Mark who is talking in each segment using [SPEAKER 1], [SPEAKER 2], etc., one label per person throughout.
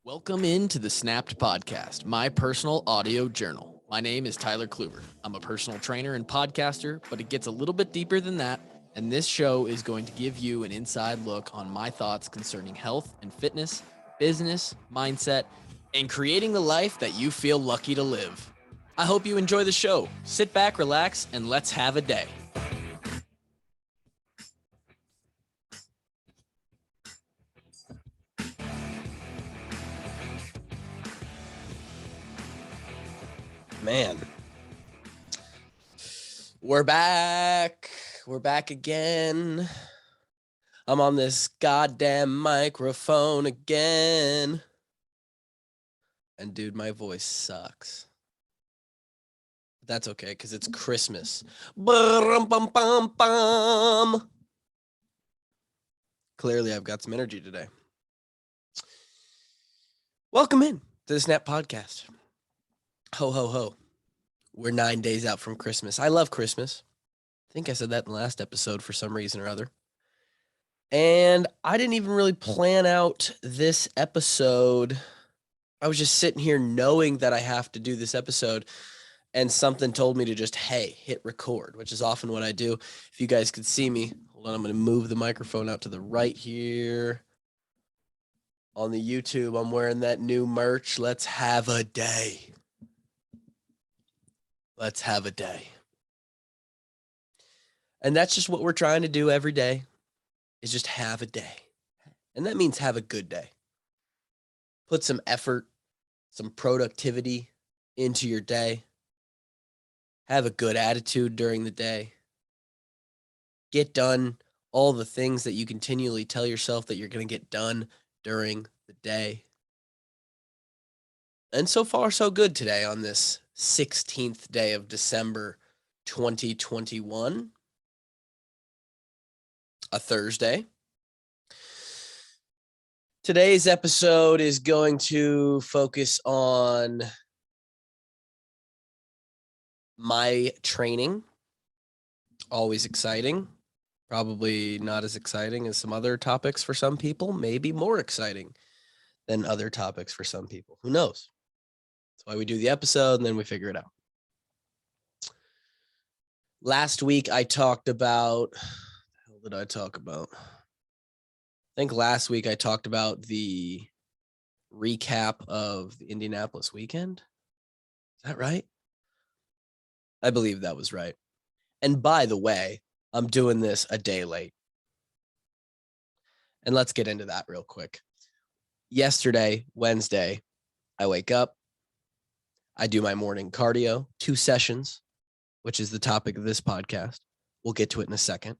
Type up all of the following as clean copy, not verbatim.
[SPEAKER 1] Welcome into the Snapped Podcast, my personal audio journal. My name is Tyler Kluber. I'm a personal trainer and podcaster, but it gets a little bit deeper than that, and this show is going to give you an inside look on my thoughts concerning health and fitness, business, mindset, and creating the life that you feel lucky to live. I hope you enjoy the show. Sit back, relax, and let's have a day. Man, we're back. We're back again. I'm on this goddamn microphone again. And dude, my voice sucks. That's okay, because it's Christmas. Ba-rum-bum-bum-bum. Clearly, I've got some energy today. Welcome in to the Snap Podcast. Ho, ho, ho. We're 9 days out from Christmas. I love Christmas. I think I said that in the last episode for some reason or other. And I didn't even really plan out this episode. I was just sitting here knowing that I have to do this episode, and something told me to just, hey, hit record, which is often what I do. If you guys could see me, hold on, I'm going to move the microphone out to the right here. On the YouTube, I'm wearing that new merch. Let's have a day. Let's have a day. And that's just what we're trying to do every day, is just have a day. And that means have a good day. Put some effort, some productivity into your day. Have a good attitude during the day. Get done all the things that you continually tell yourself that you're going to get done during the day. And so far, so good today on this 16th day of December 2021, a Thursday. Today's episode is going to focus on my training. Always exciting. Probably not as exciting as some other topics for some people. Maybe more exciting than other topics for some people. Who knows? That's why we do the episode and then we figure it out. Last week I talked about, what the hell did I talk about? I think last week I talked about the recap of the Indianapolis weekend. Is that right? I believe that was right. And by the way, I'm doing this a day late. And let's get into that real quick. Yesterday, Wednesday, I wake up. I do my morning cardio, 2 sessions, which is the topic of this podcast. We'll get to it in a second.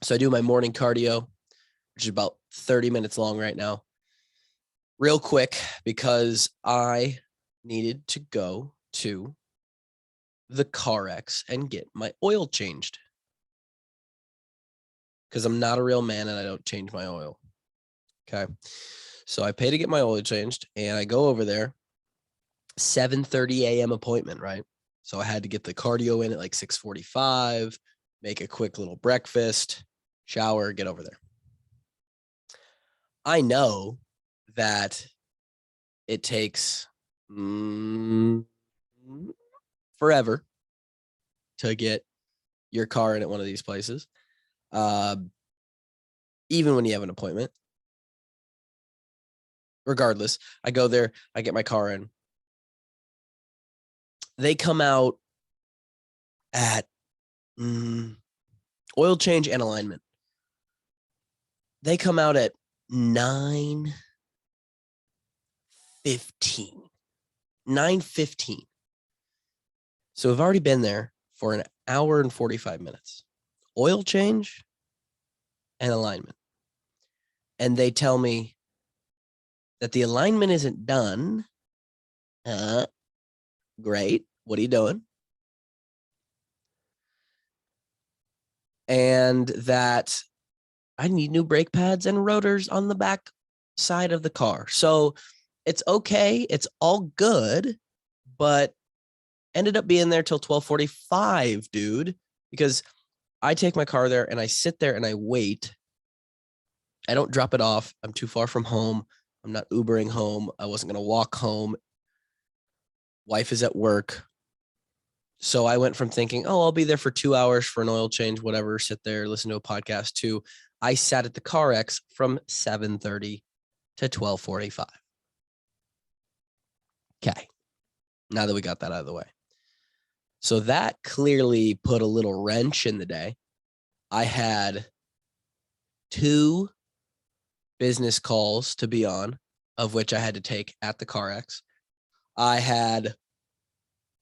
[SPEAKER 1] So I do my morning cardio, which is about 30 minutes long right now. Real quick, because I needed to go to the CarX and get my oil changed. Because I'm not a real man and I don't change my oil. Okay. So I pay to get my oil changed and I go over there. 7:30 a.m. appointment, right? So I had to get the cardio in at like 6:45, make a quick little breakfast, shower, get over there. I know that it takes forever to get your car in at one of these places, even when you have an appointment. Regardless, I go there, I get my car in. They come out at oil change and alignment. They come out at 9:15. 9:15. So I've already been there for an hour and 45 minutes. Oil change and alignment. And they tell me that the alignment isn't done. Great. What are you doing? And that I need new brake pads and rotors on the back side of the car. So it's okay. It's all good, but ended up being there till 12:45, dude, because I take my car there and I sit there and I wait. I don't drop it off. I'm too far from home. I'm not Ubering home. I wasn't going to walk home. Wife is at work. So I went from thinking, oh, I'll be there for 2 hours for an oil change, whatever, sit there, listen to a podcast, to I sat at the CarX from 7:30 to 12:45. Okay. Now that we got that out of the way. So that clearly put a little wrench in the day. I had 2 business calls to be on, of which I had to take at the CarX. I had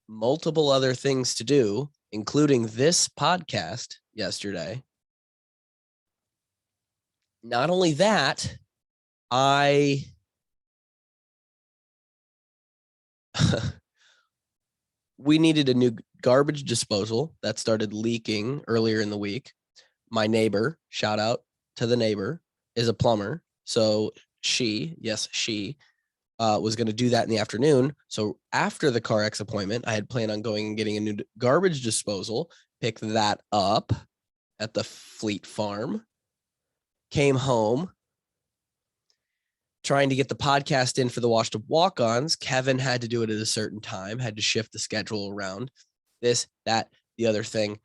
[SPEAKER 1] multiple other things to do, including this podcast yesterday. Not only that, we needed a new garbage disposal that started leaking earlier in the week. My neighbor, shout out to the neighbor, is a plumber. So she was going to do that in the afternoon. So after the CarX appointment, I had planned on going and getting a new garbage disposal, pick that up at the Fleet Farm, came home, trying to get the podcast in for the Washed Up Walk-Ons. Kevin had to do it at a certain time, had to shift the schedule around, this, that, the other thing.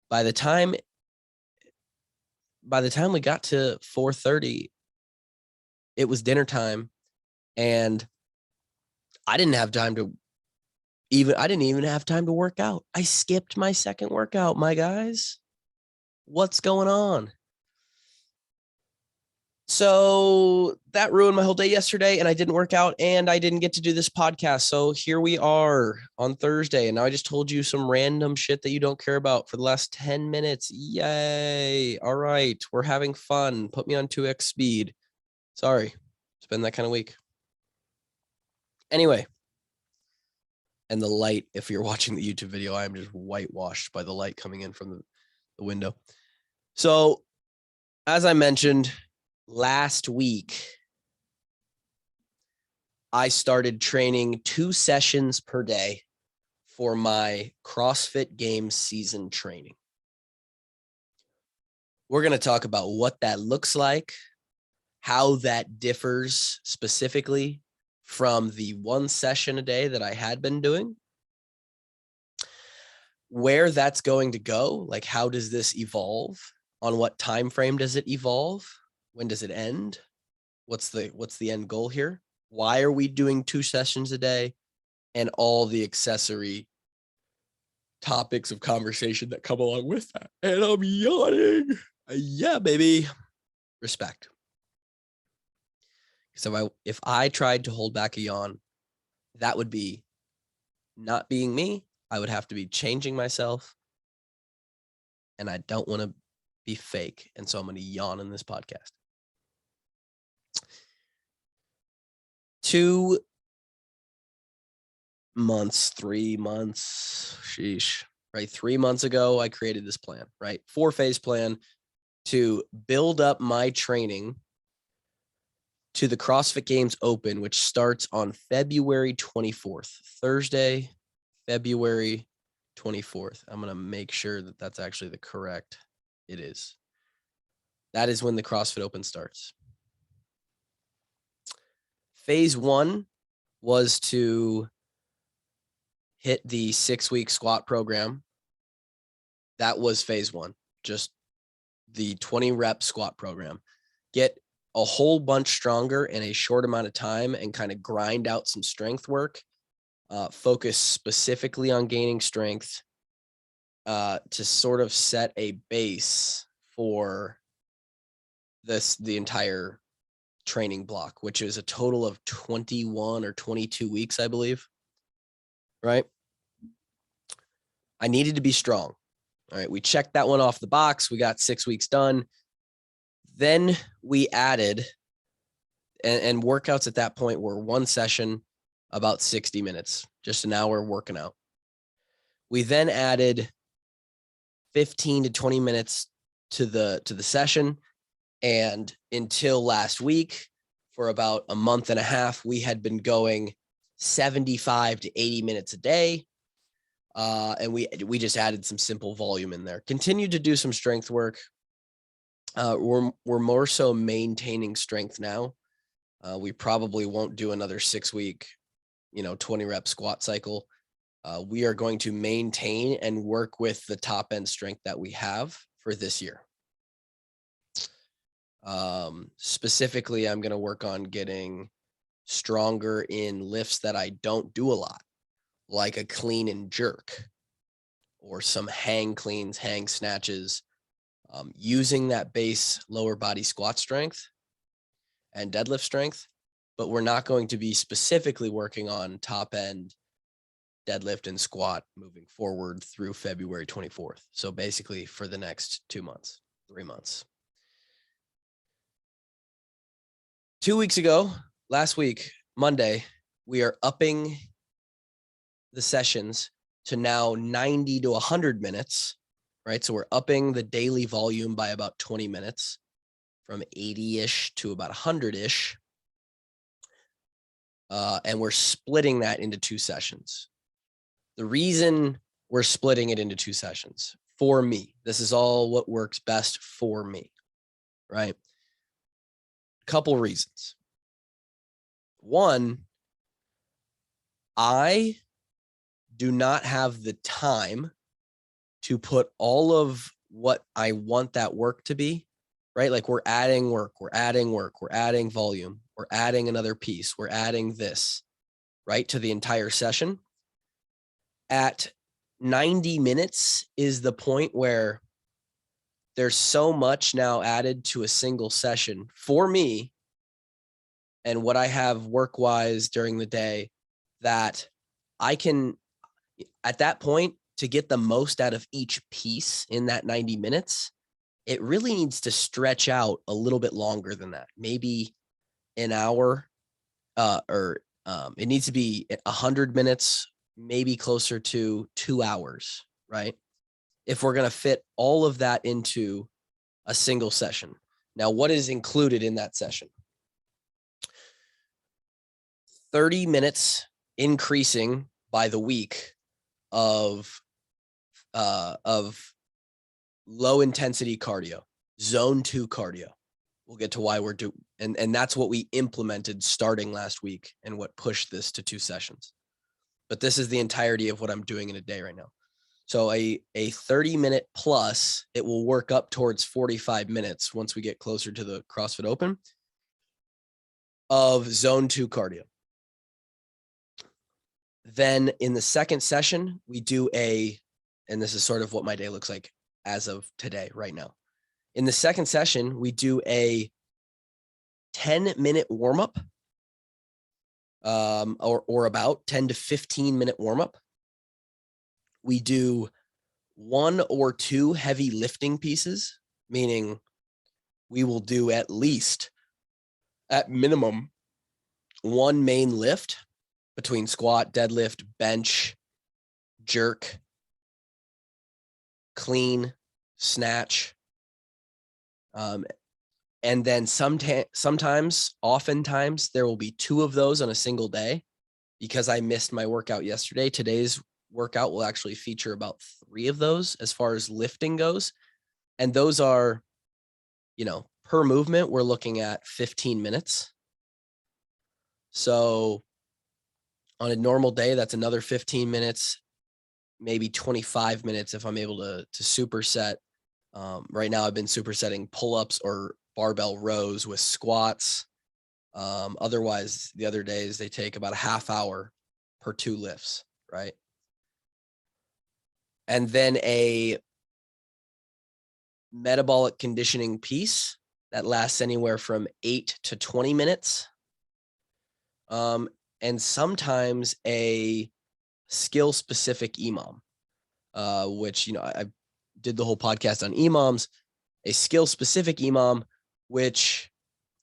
[SPEAKER 1] By the time we got to 4:30, it was dinner time, and I didn't even have time to work out. I skipped my second workout, my guys. What's going on? So that ruined my whole day yesterday, and I didn't work out, and I didn't get to do this podcast. So here we are on Thursday, and now I just told you some random shit that you don't care about for the last 10 minutes. Yay. All right. We're having fun. Put me on 2x speed. Sorry. It's been that kind of week. Anyway. And the light, if you're watching the YouTube video, I'm just whitewashed by the light coming in from the window. So as I mentioned, last week, I started training 2 sessions per day for my CrossFit Games season training. We're going to talk about what that looks like, how that differs specifically from the 1 session a day that I had been doing, where that's going to go, like how does this evolve, on what time frame does it evolve, when does it end, what's the end goal here, why are we doing 2 sessions a day, and all the accessory topics of conversation that come along with that. And I'm yawning. Yeah, baby. Respect. So if I tried to hold back a yawn, that would be not being me. I would have to be changing myself. And I don't want to be fake. And so I'm going to yawn in this podcast. 2 months, 3 months, sheesh, right? 3 months ago, I created this plan, right? 4-phase plan to build up my training to the CrossFit Games Open, which starts on February 24th, Thursday, February 24th. I'm going to make sure that that's actually the correct. It is. That is when the CrossFit Open starts. Phase 1 was to hit the 6-week squat program. That was phase 1, just the 20 rep squat program. Get a whole bunch stronger in a short amount of time and kind of grind out some strength work. Focus specifically on gaining strength to sort of set a base for the entire training block, which is a total of 21 or 22 weeks, I believe. Right? I needed to be strong. All right, we checked that one off the box. We got 6 weeks done. Then we added, and workouts at that point were 1 session, about 60 minutes, just an hour working out. We then added 15 to 20 minutes to the session. And until last week, for about a month and a half, we had been going 75 to 80 minutes a day. And we just added some simple volume in there. Continued to do some strength work. We're more so maintaining strength now. We probably won't do another 6-week, 20 rep squat cycle. We are going to maintain and work with the top end strength that we have for this year. Specifically, I'm going to work on getting stronger in lifts that I don't do a lot, like a clean and jerk or some hang cleans, hang snatches, using that base lower body squat strength and deadlift strength, but we're not going to be specifically working on top end deadlift and squat moving forward through February 24th. So basically for the next 2 months, 3 months. 2 weeks ago, last week, Monday, we are upping the sessions to now 90 to 100 minutes, right? So we're upping the daily volume by about 20 minutes from 80-ish to about 100-ish. And we're splitting that into 2 sessions. The reason we're splitting it into 2 sessions, for me, this is all what works best for me, right? Couple reasons. One, I do not have the time to put all of what I want that work to be, right? Like we're adding work, we're adding volume, we're adding another piece, we're adding this, right, to the entire session. At 90 minutes is the point where there's so much now added to a single session for me and what I have work-wise during the day that I can, at that point, to get the most out of each piece in that 90 minutes, it really needs to stretch out a little bit longer than that, maybe an hour, or it needs to be 100 minutes, maybe closer to 2 hours, right? If we're going to fit all of that into a single session. Now, what is included in that session? 30 minutes increasing by the week of low intensity cardio, zone 2 cardio. We'll get to why we're doing, and that's what we implemented starting last week and what pushed this to 2 sessions. But this is the entirety of what I'm doing in a day right now. So a 30-minute plus, it will work up towards 45 minutes once we get closer to the CrossFit Open of zone 2 cardio. Then in the second session, we do and this is sort of what my day looks like as of today, right now. In the second session, we do a 10-minute warm-up, or about 10 to 15-minute warm-up. We do 1 or 2 heavy lifting pieces, meaning we will do at least, at minimum, 1 main lift between squat, deadlift, bench, jerk, clean, snatch. And then oftentimes there will be 2 of those on a single day because I missed my workout yesterday. Today's workout will actually feature about 3 of those as far as lifting goes. And those are, per movement, we're looking at 15 minutes. So on a normal day, that's another 15 minutes, maybe 25 minutes if I'm able to superset. Right now I've been supersetting pull-ups or barbell rows with squats. Otherwise, the other days they take about a half hour per 2 lifts, right? And then a metabolic conditioning piece that lasts anywhere from 8 to 20 minutes. And sometimes a skill specific EMOM, which, I did the whole podcast on EMOMs, a skill specific EMOM, which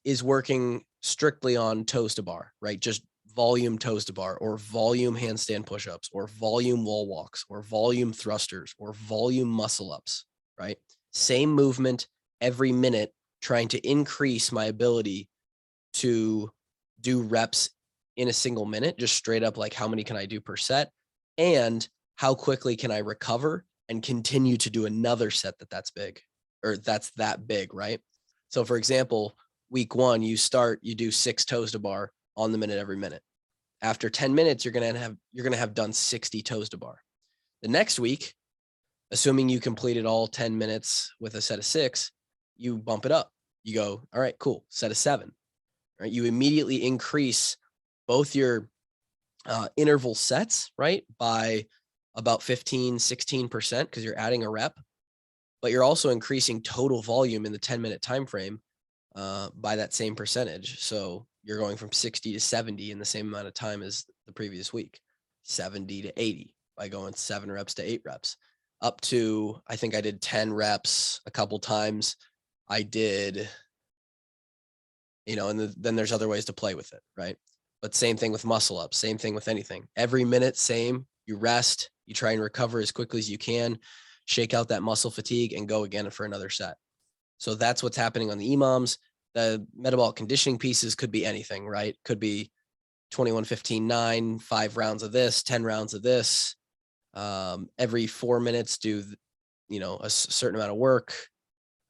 [SPEAKER 1] is working strictly on toes to bar, right? Just volume toes to bar, or volume handstand push-ups, or volume wall walks, or volume thrusters, or volume muscle ups, right? Same movement every minute, trying to increase my ability to do reps in a single minute, just straight up, like how many can I do per set, and how quickly can I recover and continue to do another set that's big, or that's that big, right? So for example, week 1, you do 6 toes to bar on the minute every minute. After 10 minutes, you're going to have done 60 toes to bar. The next week, assuming you completed all 10 minutes with a set of 6, you bump it up. You go, all right, cool, set of 7. Right? You immediately increase both your interval sets, right, by about 15, 16% because you're adding a rep, but you're also increasing total volume in the 10-minute time frame by that same percentage. So you're going from 60 to 70 in the same amount of time as the previous week, 70 to 80 by going 7 reps to 8 reps, up to, I think I did 10 reps a couple times. I did, and then there's other ways to play with it, right? But same thing with muscle ups, same thing with anything. Every minute, same. You rest, you try and recover as quickly as you can, shake out that muscle fatigue, and go again for another set. So that's what's happening on the EMOMs. The metabolic conditioning pieces could be anything, right? Could be 21, 15, 9, 5 rounds of this, 10 rounds of this. Every 4 minutes, do, a certain amount of work.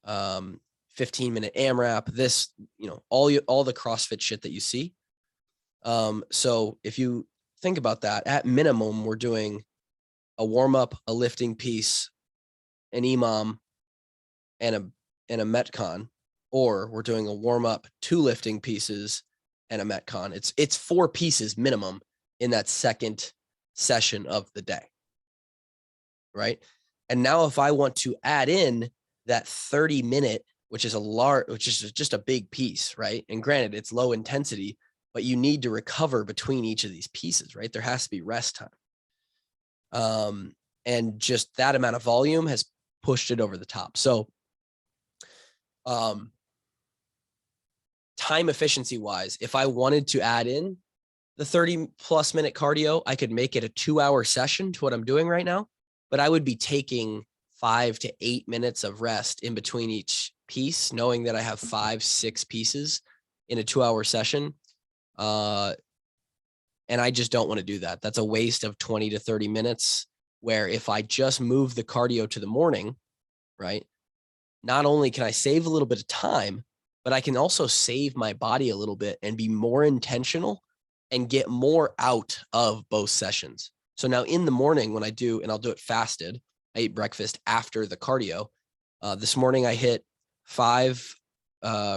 [SPEAKER 1] 15-minute AMRAP, this, all the CrossFit shit that you see. So if you think about that, at minimum, we're doing a warm-up, a lifting piece, an EMOM, and a Metcon, or we're doing a warm-up, 2 lifting pieces, and a Metcon. It's 4 pieces minimum in that second session of the day, right? And now if I want to add in that 30-minute, which is just a big piece, right? And granted, it's low intensity, but you need to recover between each of these pieces, right? There has to be rest time. And just that amount of volume has pushed it over the top. So, time efficiency wise, if I wanted to add in the 30+ minute cardio, I could make it a 2-hour session to what I'm doing right now, but I would be taking 5 to 8 minutes of rest in between each piece, knowing that I have 5-6 pieces in a 2-hour session. And I just don't want to do that. That's a waste of 20 to 30 minutes, where if I just move the cardio to the morning, right, not only can I save a little bit of time, but I can also save my body a little bit and be more intentional and get more out of both sessions. So now in the morning when I do, and I'll do it fasted, I eat breakfast after the cardio. This morning I hit 5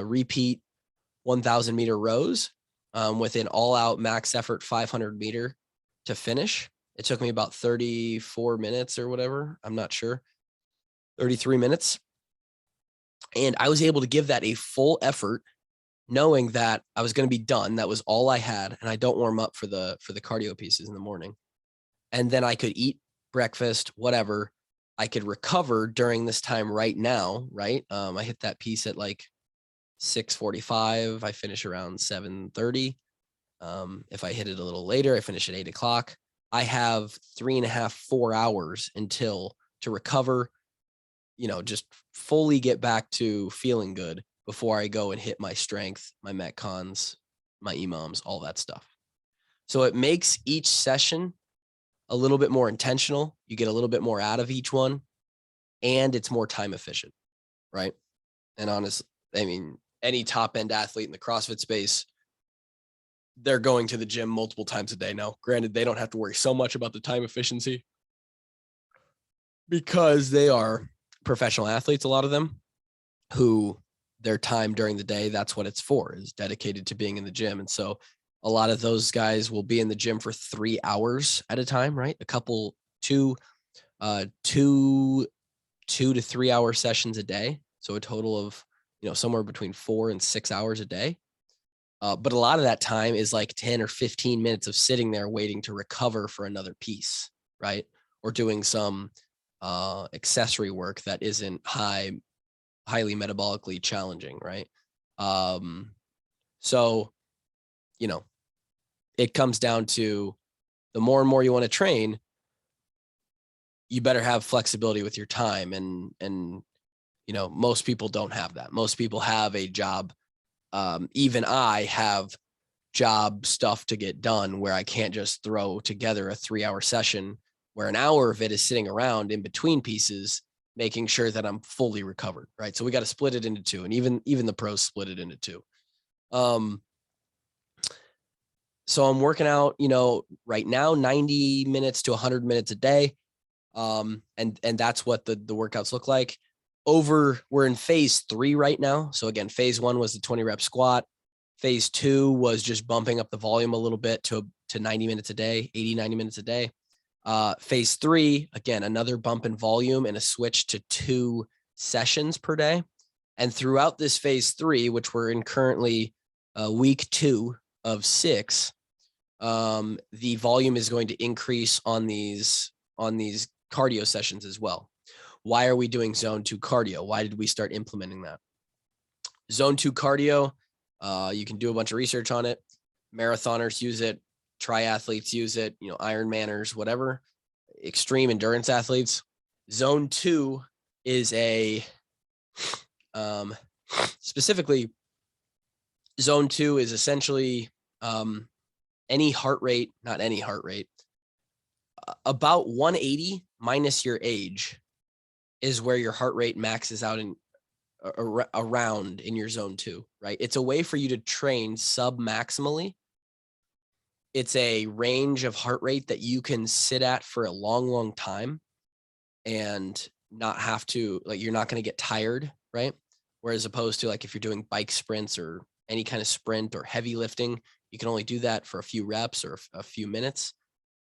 [SPEAKER 1] repeat 1,000 meter rows with an all out max effort 500 meter to finish. It took me about 34 minutes or whatever. I'm not sure. 33 minutes. And I was able to give that a full effort, knowing that I was going to be done. That was all I had. And I don't warm up for the cardio pieces in the morning. And then I could eat breakfast, whatever. I could recover during this time right now, right? I hit that piece at like 6:45. I finish around 7:30. If I hit it a little later, I finish at 8 o'clock. I have 3.5, 4 hours to recover, just fully get back to feeling good before I go and hit my strength, my Metcons, my EMOMs, all that stuff. So it makes each session a little bit more intentional. You get a little bit more out of each one, and it's more time efficient, right? And honestly, I mean, any top end athlete in the CrossFit space, they're going to the gym multiple times a day now. Granted, they don't have to worry so much about the time efficiency because they are professional athletes, a lot of them, who their time during the day, that's what it's for, is dedicated to being in the gym. And so a lot of those guys will be in the gym for 3 hours at a time, right? A couple, two to 3 hour sessions a day. So a total of, somewhere between 4 and 6 hours a day. But a lot of that time is like 10 or 15 minutes of sitting there waiting to recover for another piece, right? Or doing some accessory work that isn't highly metabolically challenging, right? So, it comes down to the more and more you want to train, you better have flexibility with your time. And most people don't have that. Most people have a job. Even I have job stuff to get done where I can't just throw together a 3-hour session where an hour of it is sitting around in between pieces, making sure that I'm fully recovered, right? So we got to split it into 2, and even the pros split it into 2. So I'm working out, right now, 90 minutes to 100 minutes a day. And that's what the workouts look like. We're in phase 3 right now. So again, phase 1 was the 20 rep squat. Phase 2 was just bumping up the volume a little bit to 90 minutes a day, 80, 90 minutes a day. Phase 3, again, another bump in volume and a switch to 2 sessions per day. And throughout this phase 3, which we're in currently week 2 of 6, the volume is going to increase on these cardio sessions as well. Why are we doing zone 2 cardio? Why did we start implementing that? Zone 2 cardio, you can do a bunch of research on it. Marathoners use it, triathletes use it, Ironmanners, whatever, extreme endurance athletes. Zone 2 is specifically, zone 2 is essentially any heart rate, not any heart rate, about 180 minus your age is where your heart rate maxes out in around in your zone 2, right? It's a way for you to train sub-maximally. It's a range of heart rate that you can sit at for a long, long time and not have to, you're not going to get tired, right? Whereas opposed to if you're doing bike sprints or any kind of sprint or heavy lifting, you can only do that for a few reps or a few minutes.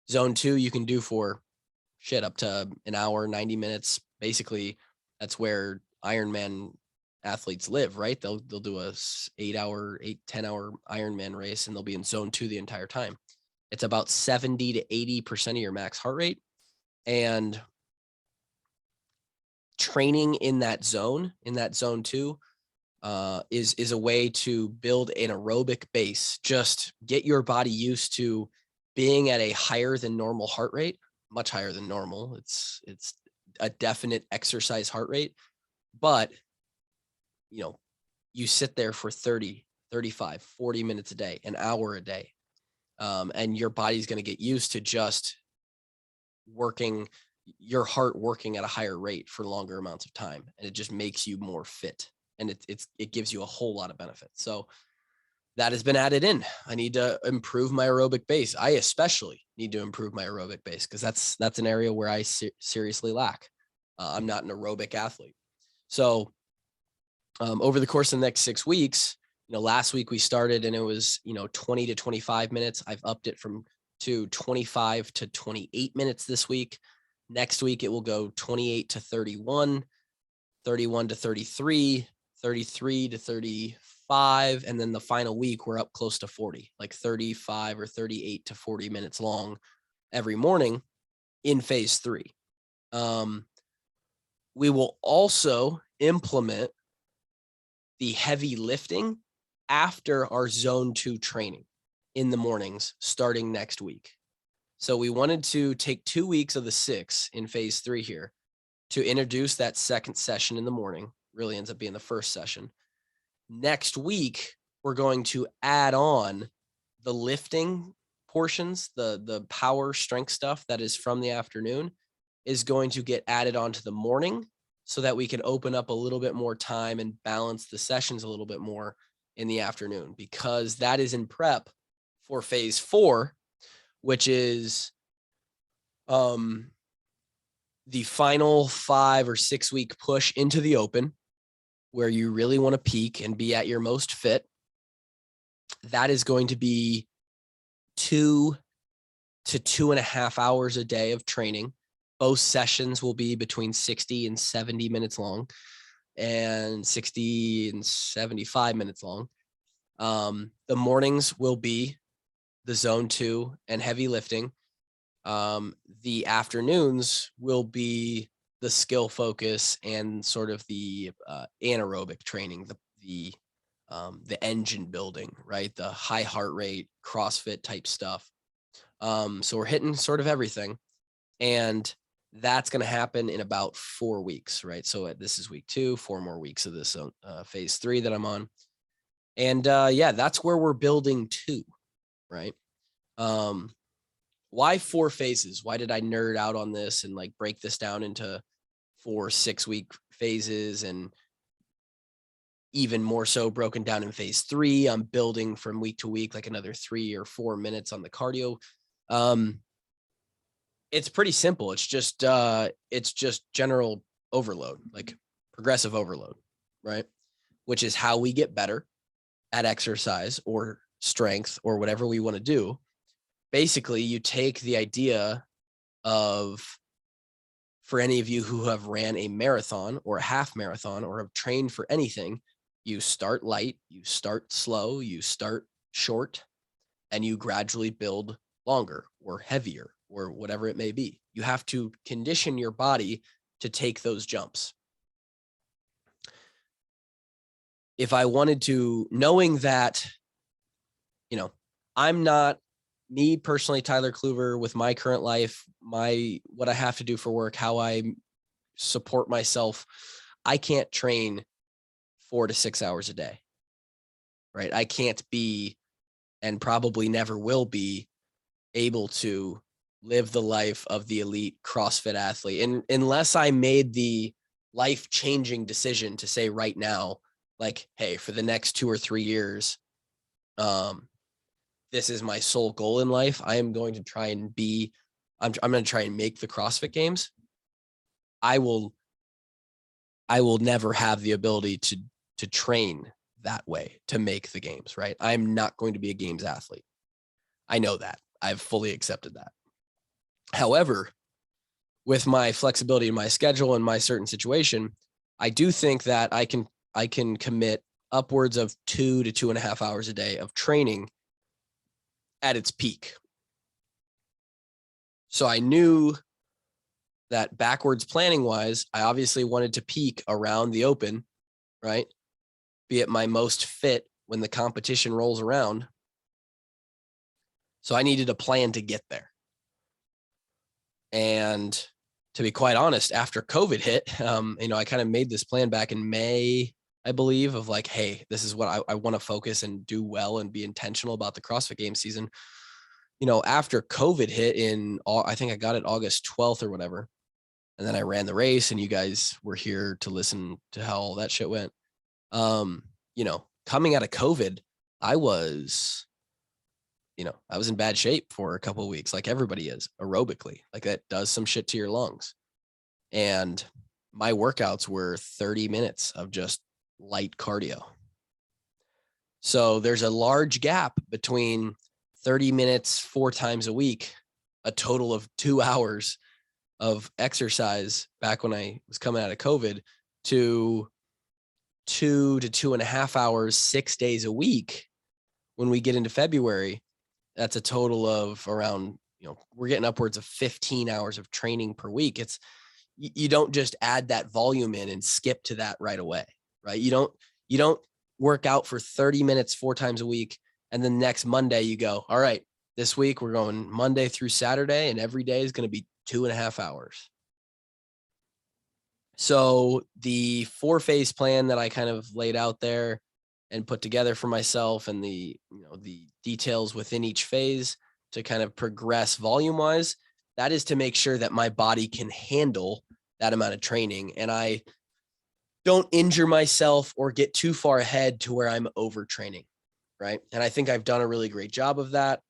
[SPEAKER 1] Zone 2, you can do for up to an hour, 90 minutes. Basically, that's where Ironman athletes live, right? They'll do a 10-hour Ironman race, and they'll be in zone 2 the entire time. It's about 70 to 80% of your max heart rate. And training in that zone 2, is a way to build an aerobic base. Just get your body used to being at a higher than normal heart rate, much higher than normal. It's a definite exercise heart rate, but you sit there for 30, 35, 40 minutes a day, an hour a day. And your body's going to get used to just your heart working at a higher rate for longer amounts of time. And it just makes you more fit. And it gives you a whole lot of benefits. So that has been added in. I need to improve my aerobic base. I especially need to improve my aerobic base because that's an area where I seriously lack. I'm not an aerobic athlete. So over the course of the next 6 weeks, last week we started and it was, 20 to 25 minutes. I've upped it to 25 to 28 minutes this week. Next week, it will go 28 to 31, 31 to 33, 33 to 35. And then the final week, we're up close to 40, 35 or 38 to 40 minutes long every morning in phase 3. We will also implement the heavy lifting after our zone 2 training in the mornings starting next week. So we wanted to take 2 weeks of the 6 in phase 3 here to introduce that second session in the morning. Really ends up being the first session. Next week, we're going to add on the lifting portions, the power strength stuff that is from the afternoon is going to get added onto the morning so that we can open up a little bit more time and balance the sessions a little bit more in the afternoon, because that is in prep for phase 4, which is the final 5 or 6 week push into the open where you really want to peak and be at your most fit. That is going to be 2 to 2.5 hours a day of training. Both sessions will be between 60 and 70 minutes long and 60 and 75 minutes long. The mornings will be the zone 2 and heavy lifting. The afternoons will be the skill focus and sort of the anaerobic training, the engine building, right? The high heart rate, CrossFit type stuff. So we're hitting sort of everything. And that's going to happen in about 4 weeks, right? So this is week 2, 4 more weeks of this phase 3 that I'm on. And that's where we're building to, right? Why 4 phases? Why did I nerd out on this and break this down into 4 6-week phases and even more so broken down in phase 3. I'm building from week to week, like another 3 or 4 minutes on the cardio. It's pretty simple. It's just general overload, like progressive overload, right? Which is how we get better at exercise or strength or whatever we want to do. Basically, you take the idea of, for any of you who have ran a marathon or a half marathon or have trained for anything, you start light, you start slow, you start short, and you gradually build longer or heavier or whatever it may be. You have to condition your body to take those jumps. If I wanted to, knowing that, I'm not, me personally, Tyler Kluver, with my current life, what I have to do for work, how I support myself, I can't train 4 to 6 hours a day, right? I can't be, and probably never will be, able to live the life of the elite CrossFit athlete. And unless I made the life-changing decision to say right now, like, hey, for the next 2 or 3 years, this is my sole goal in life. I am going to try and be, I'm going to try and make the CrossFit Games. I will never have the ability to train that way to make the games, right? I'm not going to be a games athlete. I know that. I've fully accepted that. However, with my flexibility in my schedule and my certain situation, I do think that I can commit upwards of 2 to 2.5 hours a day of training at its peak. So I knew that backwards planning wise, I obviously wanted to peak around the open, right? Be at my most fit when the competition rolls around. So I needed a plan to get there. And to be quite honest, after COVID hit, I kind of made this plan back in May, I believe, of like, hey, this is what I want to focus and do well and be intentional about the CrossFit Games season. After COVID hit I think I got it August 12th or whatever. And then I ran the race and you guys were here to listen to how all that shit went. Coming out of COVID, I was in bad shape for a couple of weeks, like everybody is aerobically, like that does some shit to your lungs. And my workouts were 30 minutes of just light cardio. So there's a large gap between 30 minutes 4 times a week, a total of 2 hours of exercise back when I was coming out of COVID, to 2 to 2.5 hours, 6 days a week. When we get into February, that's a total of around, we're getting upwards of 15 hours of training per week. You don't just add that volume in and skip to that right away, right? You don't work out for 30 minutes 4 times a week. And then next Monday you go, all right, this week we're going Monday through Saturday and every day is going to be 2.5 hours. So the 4-phase plan that I kind of laid out there and put together for myself, and the details within each phase to kind of progress volume wise, that is to make sure that my body can handle that amount of training and I don't injure myself or get too far ahead to where I'm overtraining, right? And I think I've done a really great job of that,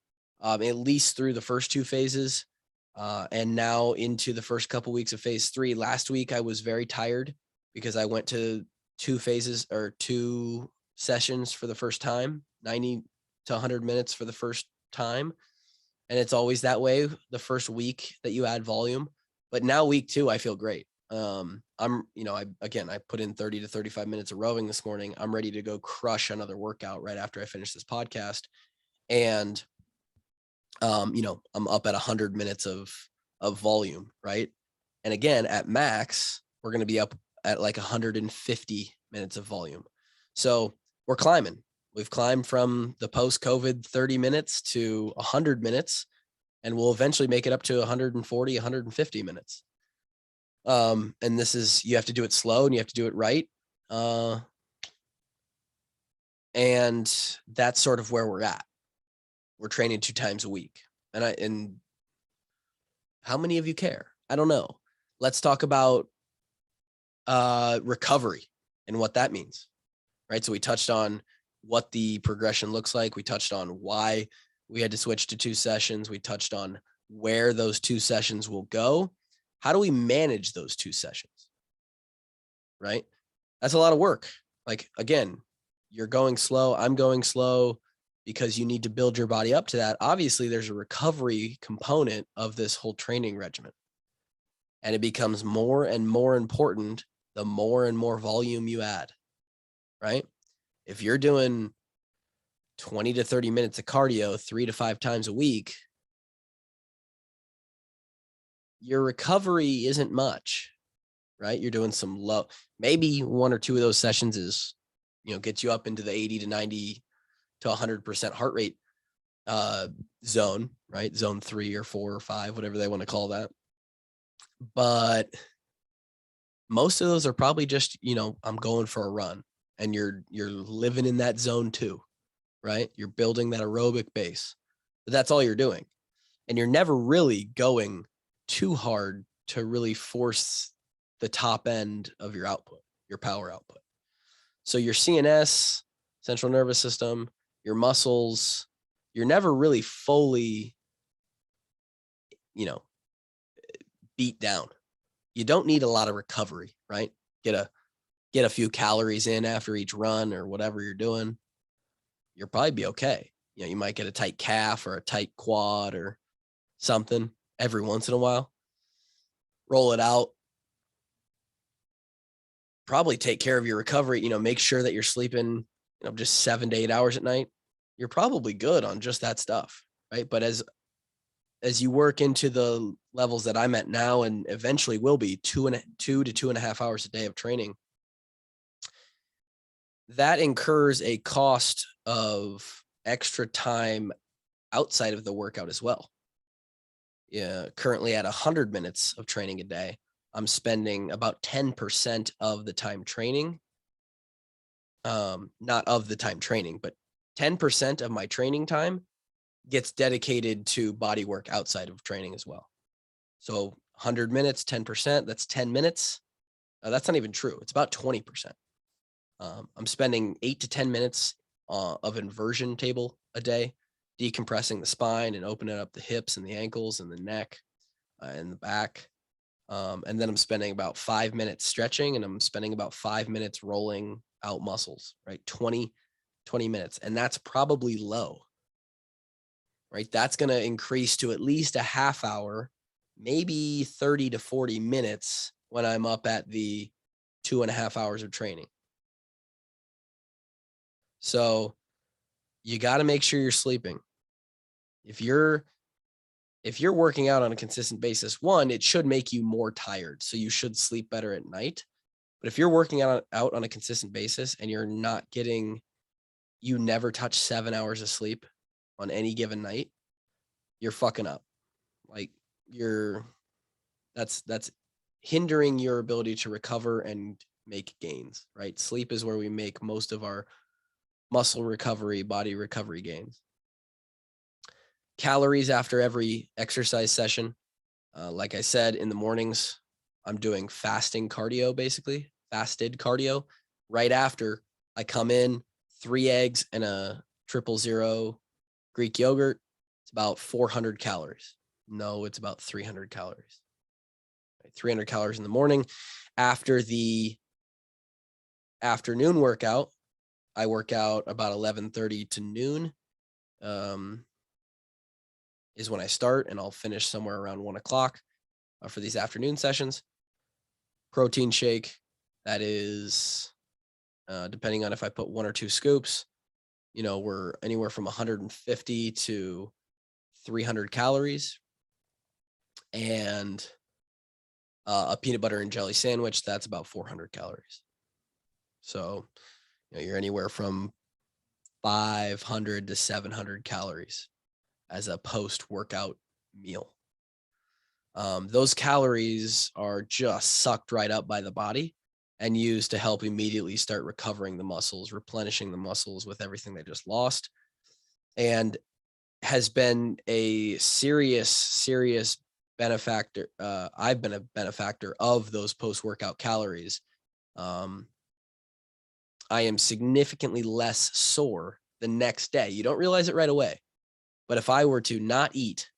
[SPEAKER 1] at least through the first 2 phases. And now into the first couple weeks of phase 3. Last week, I was very tired because I went to 2 phases or 2 sessions for the first time, 90 to 100 minutes for the first time. And it's always that way the first week that you add volume. But now week 2, I feel great. I put in 30 to 35 minutes of rowing this morning. I'm ready to go crush another workout right after I finish this podcast. And I'm up at 100 minutes of volume, right? And again, at max, we're going to be up at like 150 minutes of volume. So we're climbing. We've climbed from the post-COVID 30 minutes to 100 minutes, and we'll eventually make it up to 140, 150 minutes. And you have to do it slow and you have to do it right. And that's sort of where we're at. We're training 2 times a week. And how many of you care? I don't know. Let's talk about recovery and what that means. right? So we touched on what the progression looks like. We touched on why we had to switch to 2 sessions. We touched on where those 2 sessions will go. How do we manage those 2 sessions, right? That's a lot of work. Like, again, you're going slow. I'm going slow because you need to build your body up to that. Obviously, there's a recovery component of this whole training regimen. And it becomes more and more important the more and more volume you add, right? If you're doing 20 to 30 minutes of cardio 3 to 5 times a week, your recovery isn't much, right? You're doing some low, maybe 1 or 2 of those sessions is, gets you up into the 80 to 90 to 100% heart rate zone, right? Zone 3 or 4 or 5, whatever they want to call that. But most of those are probably just, I'm going for a run, and you're living in that zone too, right? You're building that aerobic base, but that's all you're doing. And you're never really going too hard to really force the top end of your output, your power output. So your CNS, central nervous system, your muscles, you're never really fully, beat down. You don't need a lot of recovery, right? Get a few calories in after each run or whatever you're doing. You'll probably be okay. You might get a tight calf or a tight quad or something every once in a while. Roll it out. Probably take care of your recovery. Make sure that you're sleeping, just 7 to 8 hours at night. You're probably good on just that stuff, right? But as you work into the levels that I'm at now, and eventually will be 2 to 2.5 hours a day of training, that incurs a cost of extra time outside of the workout as well. Yeah, currently at 100 minutes of training a day, I'm spending about 10% of the time training. Not of the time training, but 10% of my training time gets dedicated to body work outside of training as well. So 100 minutes, 10%, that's 10 minutes. That's not even true. It's about 20%. I'm spending 8 to 10 minutes of inversion table a day, decompressing the spine and opening up the hips and the ankles and the neck and the back. And then I'm spending about 5 minutes stretching, and I'm spending about 5 minutes rolling out muscles, right? 20 minutes. And that's probably low, right? That's going to increase to at least a half hour, maybe 30 to 40 minutes when I'm up at the 2.5 hours of training. So you got to make sure you're sleeping. If you're working out on a consistent basis, one, it should make you more tired. So you should sleep better at night. But if you're working out on a consistent basis and you're not getting, you never touch 7 hours of sleep on any given night, you're fucking up. Like that's hindering your ability to recover and make gains, right? Sleep is where we make most of our muscle recovery, body recovery gains. Calories after every exercise session. Like I said, in the mornings, I'm doing fasting cardio, basically fasted cardio. Right after I come in, 3 eggs and a 000 Greek yogurt. It's about 400 calories. No, it's about 300 calories. 300 calories in the morning. After the afternoon workout, I work out about 11:30 to noon. Is when I start, and I'll finish somewhere around 1 o'clock for these afternoon sessions. Protein shake, that is, depending on if I put 1 or 2 scoops, we're anywhere from 150 to 300 calories. And a peanut butter and jelly sandwich, that's about 400 calories. So, you're anywhere from 500 to 700 calories as a post-workout meal. Those calories are just sucked right up by the body and used to help immediately start recovering the muscles, replenishing the muscles with everything they just lost, and has been a serious benefactor. I've been a benefactor of those post-workout calories. I am significantly less sore the next day. You don't realize it right away. But if I were to not eat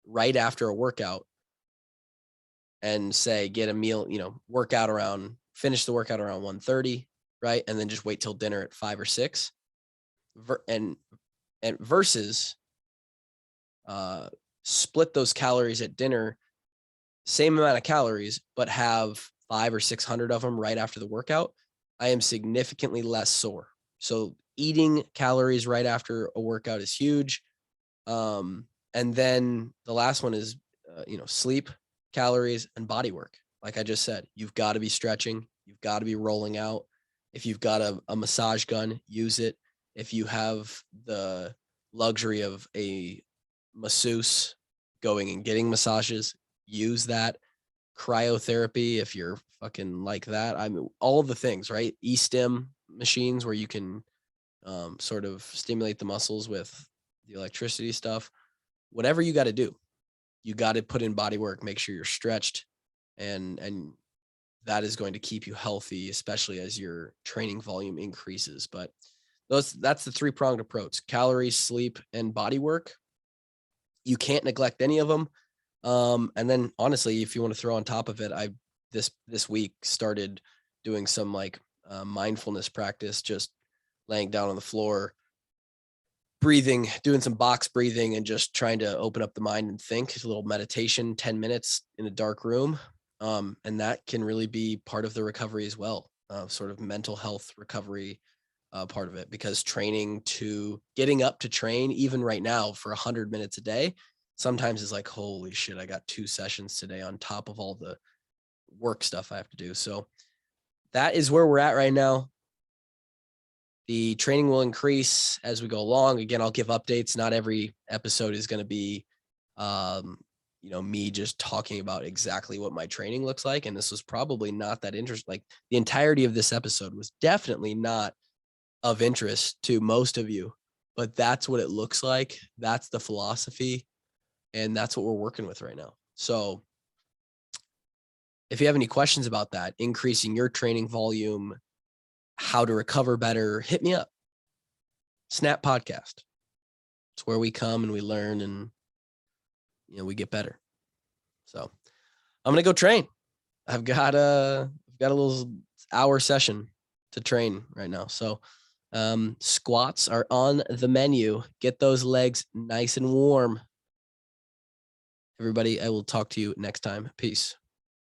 [SPEAKER 1] right after a workout and say get a meal, finish the workout around 1:30, right? And then just wait till dinner at 5 or 6 and versus split those calories at dinner, same amount of calories, but have 500 or 600 of them right after the workout, I am significantly less sore. So eating calories right after a workout is huge. And then the last one is, sleep, calories, and body work. Like I just said, you've got to be stretching. You've got to be rolling out. If you've got a massage gun, use it. If you have the luxury of a masseuse going and getting massages, use that. Cryotherapy, if you're fucking like that. I mean, all of the things, right? E-stim machines where you can sort of stimulate the muscles with the electricity stuff. Whatever you got to do, you got to put in body work, make sure you're stretched, and that is going to keep you healthy, especially as your training volume increases. But that's the 3-pronged approach: calories, sleep, and body work. You can't neglect any of them. And then honestly, if you want to throw on top of it, I this week started doing some mindfulness practice, just laying down on the floor, breathing, doing some box breathing, and just trying to open up the mind and think. It's a little meditation, 10 minutes in a dark room. And that can really be part of the recovery as well, sort of mental health recovery part of it, because getting up to train, even right now for 100 minutes a day, sometimes is like, holy shit, I got 2 sessions today on top of all the work stuff I have to do. So that is where we're at right now. The training will increase as we go along. Again, I'll give updates. Not every episode is going to be, me just talking about exactly what my training looks like. And this was probably not that interesting. Like the entirety of this episode was definitely not of interest to most of you, but that's what it looks like. That's the philosophy. And that's what we're working with right now. So if you have any questions about that, increasing your training volume, how to recover better, hit me up. Snap Podcast. It's where we come and we learn and we get better. So I'm gonna go train. I've got a little hour session to train right now. So squats are on the menu. Get those legs nice and warm. Everybody, I will talk to you next time. Peace.